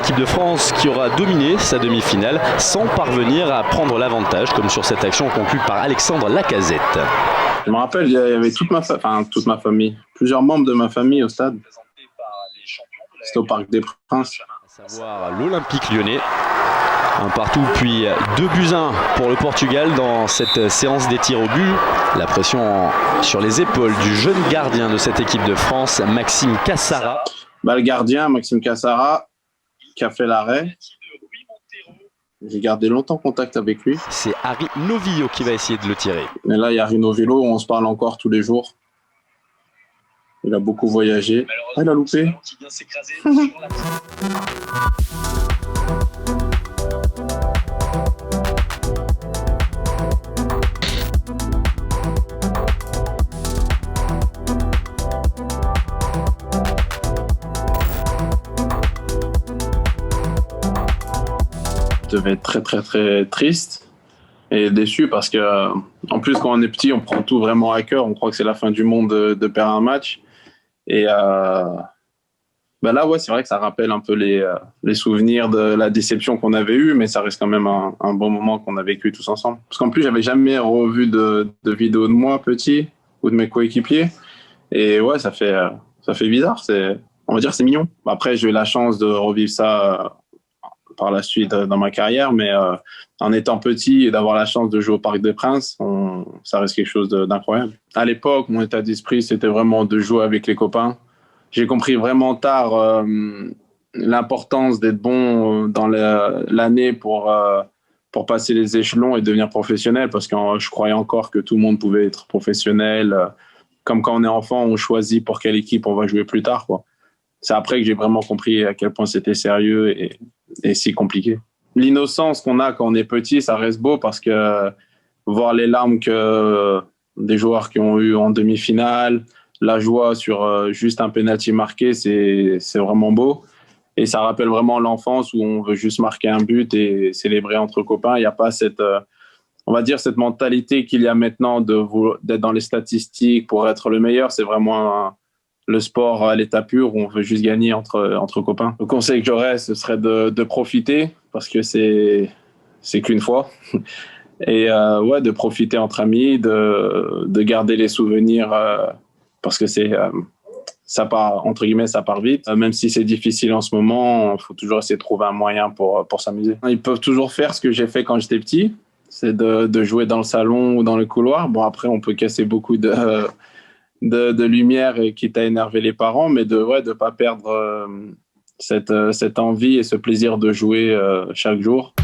l'équipe de France qui aura dominé sa demi-finale sans parvenir à prendre l'avantage, comme sur cette action conclue par Alexandre Lacazette. Je me rappelle, il y avait toute ma famille, plusieurs membres de ma famille au stade. C'était au Parc des Princes. À savoir l'Olympique Lyonnais. Un partout puis 2-1 pour le Portugal dans cette séance des tirs au but. La pression sur les épaules du jeune gardien de cette équipe de France, Maxime Cassara. Le gardien, Maxime Cassara, qui a fait l'arrêt. J'ai gardé longtemps contact avec lui. C'est Harry Novillo qui va essayer de le tirer. Et là, il y a Harry Novillo, on se parle encore tous les jours. Il a beaucoup voyagé. Ah, il a loupé. Je devais être très très très triste et déçu parce que en plus quand on est petit on prend tout vraiment à cœur, on croit que c'est la fin du monde de perdre un match et là ouais c'est vrai que ça rappelle un peu les souvenirs de la déception qu'on avait eue, mais ça reste quand même un bon moment qu'on a vécu tous ensemble parce qu'en plus j'avais jamais revu de vidéos de moi petit ou de mes coéquipiers et ouais ça fait bizarre, on va dire c'est mignon. Après j'ai eu la chance de revivre ça par la suite dans ma carrière, mais en étant petit et d'avoir la chance de jouer au Parc des Princes, ça reste quelque chose d'incroyable. À l'époque, mon état d'esprit, c'était vraiment de jouer avec les copains. J'ai compris vraiment tard l'importance d'être bon dans l'année pour passer les échelons et devenir professionnel, parce que je croyais encore que tout le monde pouvait être professionnel. Comme quand on est enfant, on choisit pour quelle équipe on va jouer plus tard, quoi. C'est après que j'ai vraiment compris à quel point c'était sérieux et si compliqué. L'innocence qu'on a quand on est petit, ça reste beau parce que voir les larmes que des joueurs qui ont eu en demi-finale, la joie sur juste un penalty marqué, c'est vraiment beau. Et ça rappelle vraiment l'enfance où on veut juste marquer un but et célébrer entre copains. Il n'y a pas on va dire, cette mentalité qu'il y a maintenant d'être dans les statistiques pour être le meilleur. C'est vraiment le sport à l'état pur où on veut juste gagner entre copains. Le conseil que j'aurais, ce serait de profiter parce que c'est qu'une fois. Et de profiter entre amis, de garder les souvenirs parce que ça part, entre guillemets, ça part vite. Même si c'est difficile en ce moment, il faut toujours essayer de trouver un moyen pour s'amuser. Ils peuvent toujours faire ce que j'ai fait quand j'étais petit, c'est de jouer dans le salon ou dans le couloir. Bon, après, on peut casser beaucoup de lumière et quitte à énerver les parents, mais de pas perdre cette envie et ce plaisir de jouer chaque jour.